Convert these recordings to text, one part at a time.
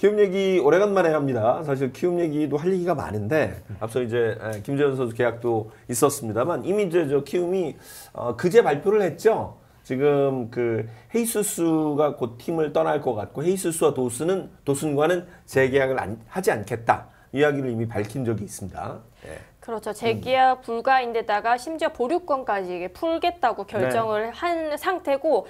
키움 얘기 오래간만에 합니다. 사실 키움 얘기도 할 얘기가 많은데 앞서 이제 김재현 선수 계약도 있었습니다만 이미 이제 저 키움이 그제 발표를 했죠. 지금 그 헤이수스가 곧 팀을 떠날 것 같고 헤이수스와 도슨과는 재계약을 하지 않겠다. 이야기를 이미 밝힌 적이 있습니다. 네. 그렇죠. 재계약 불가인데다가 심지어 보류권까지 풀겠다고 결정을 한 상태고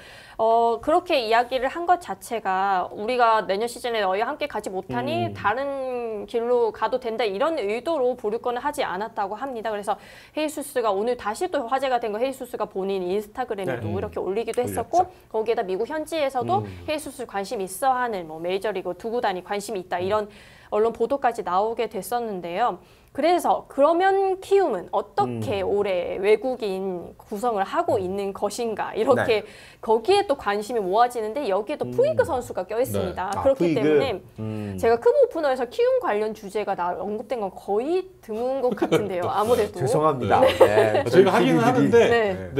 그렇게 이야기를 한 것 자체가 우리가 내년 시즌에 너희와 함께 가지 못하니 다른 길로 가도 된다 이런 의도로 보류권을 하지 않았다고 합니다. 그래서 헤이수스가 오늘 다시 또 화제가 된 거 헤이수스가 본인 인스타그램에도 이렇게 올리기도 했었고 거기에다 미국 현지에서도 헤이수스 관심 있어 하는 뭐 메이저리그 두 구단이 관심이 있다 이런 언론 보도까지 나오게 됐었는데요. 그래서 그러면 키움은 어떻게 올해 외국인 구성을 하고 있는 것인가 이렇게 거기에 또 관심이 모아지는데 여기에 또 푸이그 선수가 껴있습니다. 그렇기 때문에 제가 크브 오프너에서 키움 관련 주제가 언급된 건 거의 드문 것 같은데요. 아무래도. 죄송합니다. 네. 저희가 하기는 하는데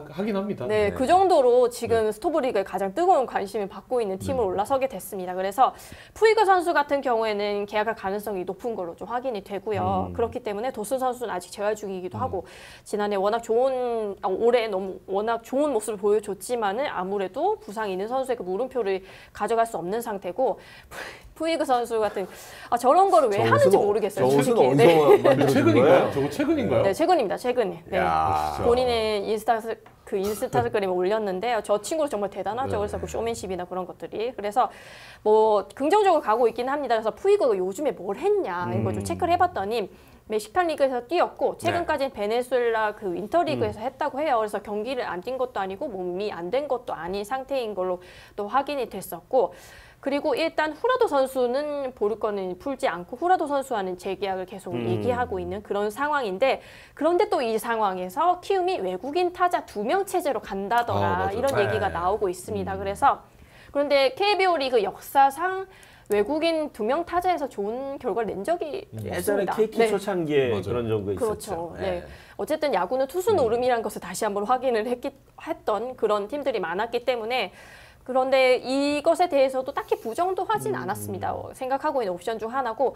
하긴 합니다. 네, 그 정도로 지금 스토브리그에 가장 뜨거운 관심을 받고 있는 팀으로 올라서게 됐습니다. 그래서 푸이그 선수 같은 경우에는 계약할 가능성이 높은 걸로 좀 확인이 되고 그렇기 때문에 도슨 선수는 아직 재활 중이기도 하고 지난해 워낙 올해 워낙 좋은 모습을 보여줬지만은 아무래도 부상이 있는 선수의 그 물음표를 가져갈 수 없는 상태고 푸이그 선수 같은 저런 거를 왜 하는지 모르겠어요. 저것은 어디서 만들어진 최근인가요? 저거 최근인가요? 네, 최근입니다. 최근에. 네. 야. 본인의 인스타그램에 올렸는데요. 저 친구는 정말 대단하죠. 그래서 그 쇼맨십이나 그런 것들이. 그래서 뭐 긍정적으로 가고 있긴 합니다. 그래서 푸이그가 요즘에 뭘 했냐 이거 좀 체크를 해봤더니 멕시칸 리그에서 뛰었고 최근까지는 베네수엘라 그 윈터리그에서 했다고 해요. 그래서 경기를 안 뛴 것도 아니고 몸이 안 된 것도 아닌 상태인 걸로 또 확인이 됐었고 그리고 일단 후라도 선수는 보류권을 풀지 않고 후라도 선수와는 재계약을 계속 얘기하고 있는 그런 상황인데 그런데 또 이 상황에서 키움이 외국인 타자 2명 체제로 간다더라 이런 얘기가 나오고 있습니다. 그런데 KBO 리그 역사상 외국인 2명 타자에서 좋은 결과를 낸 적이 예전에 없습니다. KT 초창기에 그런 적도 있었죠. 그렇죠. 네. 어쨌든 야구는 투수 노름이라는 것을 다시 한번 확인을 했던 그런 팀들이 많았기 때문에 그런데 이것에 대해서도 딱히 부정도 하진 않았습니다. 생각하고 있는 옵션 중 하나고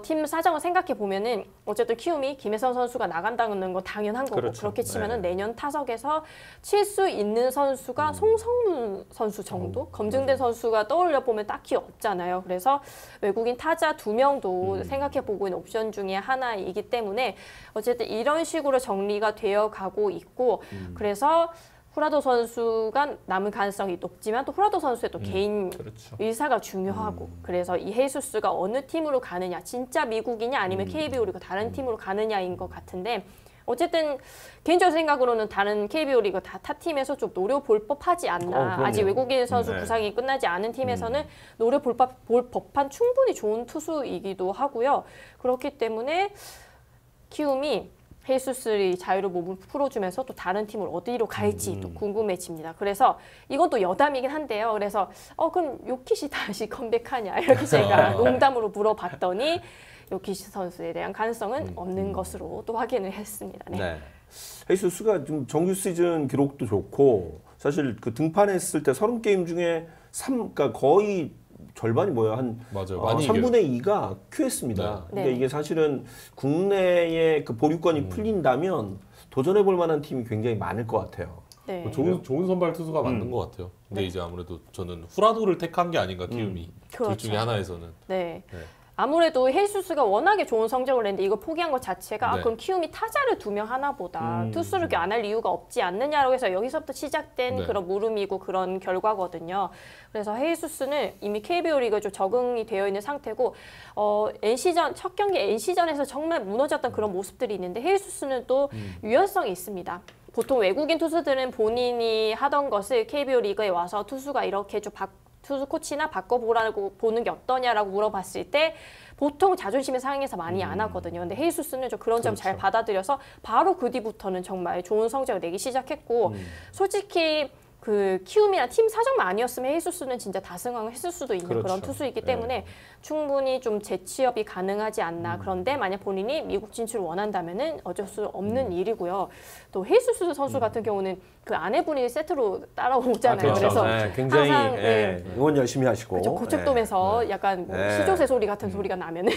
팀 사정을 생각해 보면은 어쨌든 키움이 김혜선 선수가 나간다는 건 당연한 거고 그렇게 치면은 내년 타석에서 칠 수 있는 선수가 송성문 선수 정도 검증된 선수가 떠올려 보면 딱히 없잖아요. 그래서 외국인 타자 2명도 생각해 보고 있는 옵션 중에 하나이기 때문에 어쨌든 이런 식으로 정리가 되어 가고 있고 그래서 후라도 선수가 남은 가능성이 높지만 또 후라도 선수의 또 개인 의사가 중요하고 그래서 이 헤이수스가 어느 팀으로 가느냐 진짜 미국이냐 아니면 KBO 리그 다른 팀으로 가느냐인 것 같은데 어쨌든 개인적인 생각으로는 다른 KBO 리그 타 팀에서 좀 노려볼 법하지 않나 아직 외국인 선수 부상이 끝나지 않은 팀에서는 노려볼 법한 충분히 좋은 투수이기도 하고요. 그렇기 때문에 키움이 헤이수스의 자유로 몸을 풀어주면서 또 다른 팀을 어디로 갈지 또 궁금해집니다. 그래서 이건 또 여담이긴 한데요. 그래서 그럼 요키시 다시 컴백하냐 이렇게 제가 농담으로 물어봤더니 요키시 선수에 대한 가능성은 없는 것으로 또 확인을 했습니다. 네. 헤이수스가 지금 정규 시즌 기록도 좋고 사실 그 등판했을 때 30게임 중에 그러니까 거의 절반이 한 3분의 2가 큐했습니다. 그러니까 이게 사실은 국내에 그 보류권이 풀린다면 도전해볼 만한 팀이 굉장히 많을 것 같아요. 네. 좋은 선발 투수가 맞는 것 같아요. 근데 이제 아무래도 저는 후라도를 택한 게 아닌가 키움이 둘 중에 하나에서는. 아무래도 헤이수스가 워낙에 좋은 성적을 냈는데 이거 포기한 것 자체가 그럼 키움이 타자를 2명 하나 보다 투수를 안 할 이유가 없지 않느냐라고 해서 여기서부터 시작된 그런 물음이고 그런 결과거든요. 그래서 헤이수스는 이미 KBO 리그에 좀 적응이 되어 있는 상태고 NC전 첫 경기 NC전에서 정말 무너졌던 그런 모습들이 있는데 헤이수스는 또 유연성이 있습니다. 보통 외국인 투수들은 본인이 하던 것을 KBO 리그에 와서 투수가 이렇게 좀 투수 코치나 바꿔보라고 보는 게 어떠냐라고 물어봤을 때 보통 자존심이 상해서 많이 안 하거든요. 근데 헤이수스는 좀 그런 점 잘 받아들여서 바로 그 뒤부터는 정말 좋은 성적을 내기 시작했고 솔직히 그 키움이나 팀 사정만 아니었으면 헤이수스는 진짜 다승왕을 했을 수도 있는 그런 투수이기 때문에 충분히 좀 재취업이 가능하지 않나. 그런데 만약 본인이 미국 진출을 원한다면은 어쩔 수 없는 일이고요. 또 헤이수스 선수 같은 경우는 그 아내분이 세트로 따라오잖아요. 그렇죠. 그래서 네, 굉장히 항상 응원 열심히 하시고 그렇죠. 고척돔에서 약간 뭐 네. 시조새 소리 같은 소리가 나면은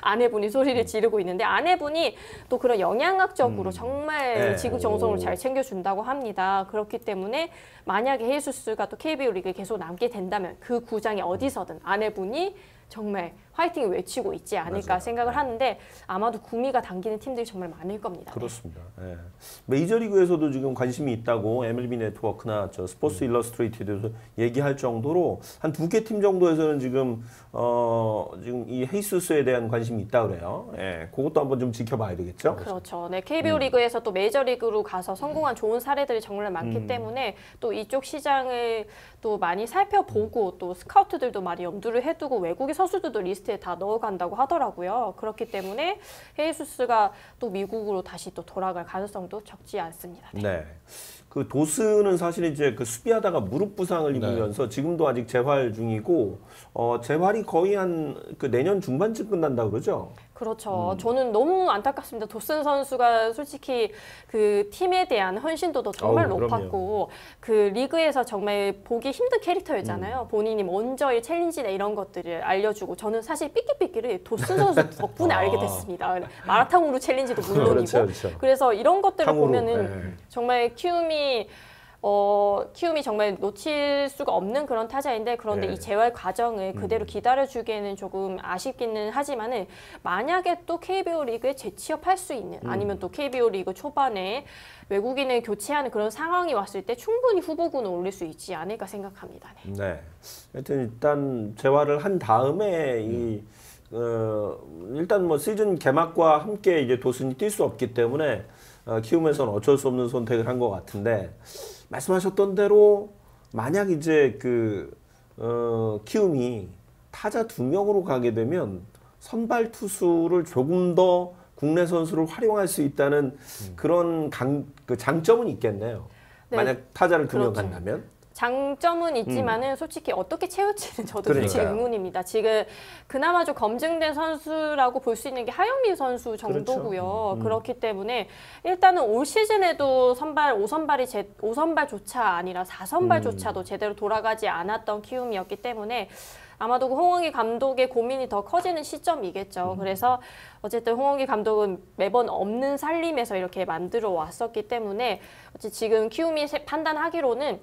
아내분이 소리를 지르고 있는데 아내분이 또 그런 영양학적으로 정말 네. 지구정성으로 오. 잘 챙겨준다고 합니다. 그렇기 때문에 만약에 헤이수스가 또 KBO 리그에 계속 남게 된다면 그 구장이 어디서든 아내분이 정말 화이팅을 외치고 있지 않을까 맞아요. 생각을 하는데 아마도 구미가 당기는 팀들이 정말 많을 겁니다. 그렇습니다. 예. 메이저리그에서도 지금 관심이 있다고 MLB 네트워크나 저 스포츠 일러스트레이티드에서 얘기할 정도로 한 2개 팀 정도에서는 지금 지금 이 헤이수스에 대한 관심이 있다 그래요. 예. 그것도 한번 좀 지켜봐야 되겠죠. 그렇죠. 네, KBO 리그에서 또 메이저리그로 가서 성공한 좋은 사례들이 정말 많기 때문에 또 이쪽 시장을 또 많이 살펴보고 또 스카우트들도 많이 염두를 해두고 외국의 선수들도 리스트에 다 넣어간다고 하더라고요. 그렇기 때문에 헤이수스가 또 미국으로 다시 또 돌아갈 가능성도 적지 않습니다. 네. 그 도스는 사실 이제 그 수비하다가 무릎 부상을 입으면서 지금도 아직 재활 중이고 재활이 거의 한 그 내년 중반쯤 끝난다 그러죠. 그렇죠. 저는 너무 안타깝습니다. 도슨 선수가 솔직히 그 팀에 대한 헌신도도 정말 어우, 높았고 그 리그에서 정말 보기 힘든 캐릭터였잖아요. 본인이 먼저 이 챌린지나 이런 것들을 알려주고 저는 사실 삐끼삐끼를 도슨 선수 덕분에 알게 됐습니다. 마라탕으로 챌린지도 물론이고 그렇죠, 그렇죠. 그래서 이런 것들을 탕후루, 보면은 정말 키움이 정말 놓칠 수가 없는 그런 타자인데 그런데 네. 이 재활 과정을 그대로 기다려주기에는 조금 아쉽기는 하지만은 만약에 또 KBO 리그에 재취업할 수 있는 아니면 또 KBO 리그 초반에 외국인을 교체하는 그런 상황이 왔을 때 충분히 후보군을 올릴 수 있지 않을까 생각합니다. 네. 네. 하여튼 일단 재활을 한 다음에 일단 뭐 시즌 개막과 함께 이제 도슨이 뛸 수 없기 때문에 키움에서는 어쩔 수 없는 선택을 한 것 같은데 말씀하셨던 대로 만약 이제 키움이 타자 2명으로 가게 되면 선발 투수를 조금 더 국내 선수를 활용할 수 있다는 그런 장점은 있겠네요. 네. 만약 타자를 2명 그렇죠. 간다면. 장점은 있지만은 솔직히 어떻게 채울지는 저도 솔직히 그러니까요. 의문입니다. 지금 그나마 좀 검증된 선수라고 볼 수 있는 게 하영민 선수 정도고요. 그렇기 때문에 일단은 올 시즌에도 5선발조차 아니라 4선발조차도 제대로 돌아가지 않았던 키움이었기 때문에 아마도 그 홍원기 감독의 고민이 더 커지는 시점이겠죠. 그래서 어쨌든 홍원기 감독은 매번 없는 살림에서 이렇게 만들어 왔었기 때문에 지금 키움이 판단하기로는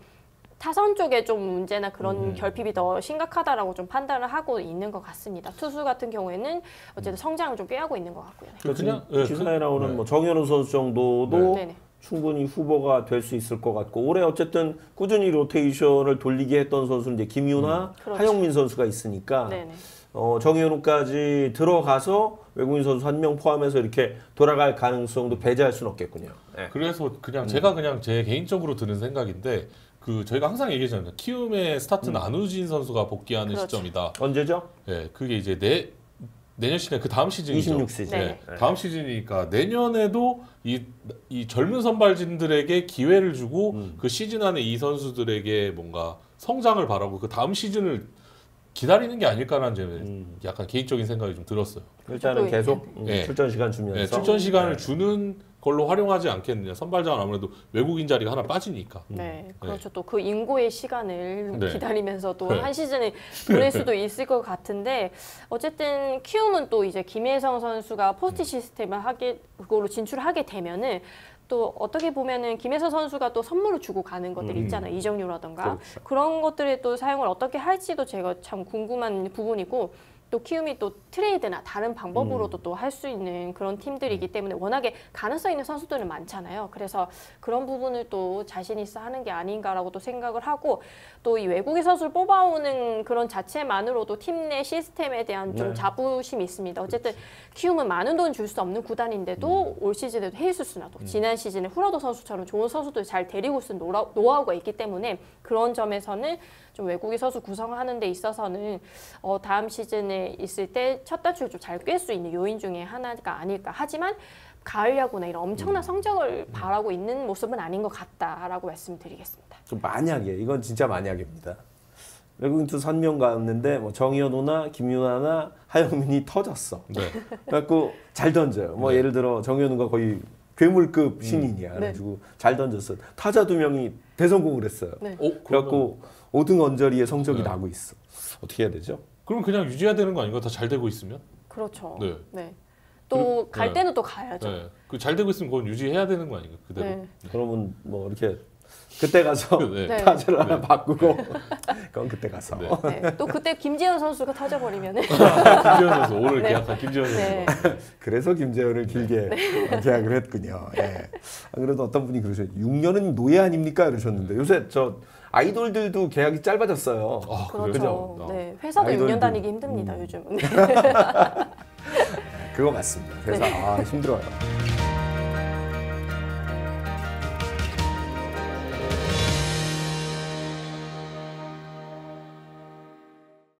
타선 쪽에 좀 문제나 그런 결핍이 더 심각하다라고 좀 판단을 하고 있는 것 같습니다. 투수 같은 경우에는 어쨌든 성장을 좀 꾀하고 있는 것 같고요. 그냥 기사에 나오는 뭐 정현우 선수 정도도 네네. 충분히 후보가 될 수 있을 것 같고 올해 어쨌든 꾸준히 로테이션을 돌리게 했던 선수는 이제 김유나, 그렇죠. 하영민 선수가 있으니까 네네. 정현우까지 들어가서 외국인 선수 1명 포함해서 이렇게 돌아갈 가능성도 배제할 수는 없겠군요. 네. 그래서 그냥 제가 그냥 제 개인적으로 드는 생각인데 저희가 항상 얘기하잖아요. 키움의 스타트는 안우진 선수가 복귀하는 그렇죠. 시점이다. 언제죠? 네, 그게 이제 내년 시즌 그 다음 시즌이죠. 26시즌. 네. 다음 시즌이니까 내년에도 이 젊은 선발진들에게 기회를 주고 그 시즌 안에 이 선수들에게 뭔가 성장을 바라고 그 다음 시즌을 기다리는 게 아닐까라는 제 약간 개인적인 생각이 좀 들었어요. 일단은 또 계속 네. 출전 시간 주면서 네, 출전 시간을 네. 주는 걸로 활용하지 않겠느냐. 선발장은 아무래도 외국인 자리가 하나 빠지니까. 네, 그렇죠. 또 그 인고의 시간을 네. 기다리면서 또 네. 한 시즌을 보낼 수도 있을 것 같은데 어쨌든 키움은 또 이제 김혜성 선수가 포스트 시스템을 그걸로 진출하게 되면은 또 어떻게 보면은 김혜성 선수가 또 선물을 주고 가는 것들이 있잖아요. 이정료라던가 그렇죠. 그런 것들의 또 사용을 어떻게 할지도 제가 참 궁금한 부분이고 또 키움이 또 트레이드나 다른 방법으로도 또 할 수 있는 그런 팀들이기 때문에 워낙에 가능성 있는 선수들은 많잖아요. 그래서 그런 부분을 또 자신 있어 하는 게 아닌가라고 또 생각을 하고 또 이 외국인 선수를 뽑아오는 그런 자체만으로도 팀 내 시스템에 대한 좀 네. 자부심이 있습니다. 어쨌든 키움은 많은 돈 줄 수 없는 구단인데도 올 시즌에도 헤이수스나도 지난 시즌에 후라도 선수처럼 좋은 선수들 잘 데리고 쓴 노하우가 있기 때문에 그런 점에서는 좀 외국인 선수 구성하는 데 있어서는 다음 시즌에 있을 때 첫 단추를 좀 잘 꿰 수 있는 요인 중에 하나가 아닐까. 하지만 가을 야구나 이런 엄청난 성적을 바라고 있는 모습은 아닌 것 같다라고 말씀드리겠습니다. 좀 만약에 이건 진짜 만약입니다. 외국인 투수 1명 갔는데 뭐 정현우나 김유나나 하영민이 터졌어. 네. 그래갖고 잘 던져요. 뭐 네. 예를 들어 정현우가 거의 괴물급 신인이야. 그래가지고 잘 던졌어. 타자 2명이 대성공을 했어요. 네. 그래갖고 5등 언저리에 성적이 네. 나고 있어. 어떻게 해야 되죠? 그럼 그냥 유지해야 되는 거 아닌가? 다 잘 되고 있으면? 그렇죠. 네. 네. 또 갈 네. 때는 또 가야죠. 네. 그 잘 되고 있으면 그건 유지해야 되는 거 아닌가? 그대로. 네. 그러면 뭐 이렇게 그때 가서 네. 네. 타자를 하나 바꾸고 그건 그때 가서. 네. 네. 또 그때 김재현 선수가 터져버리면은 김재현 선수 오늘 네. 계약한 김재현 선수. 네. 그래서 김재현을 길게 계약을 했군요. 예. 안 그래도 어떤 분이 그러셔요. 6년은 노예 아닙니까? 그러셨는데 요새 저 아이돌들도 계약이 짧아졌어요. 아, 그렇죠. 그래요? 네. 회사도 아이돌들. 6년 다니기 힘듭니다 요즘. 네. 그거 맞습니다. 그래서 힘들어요.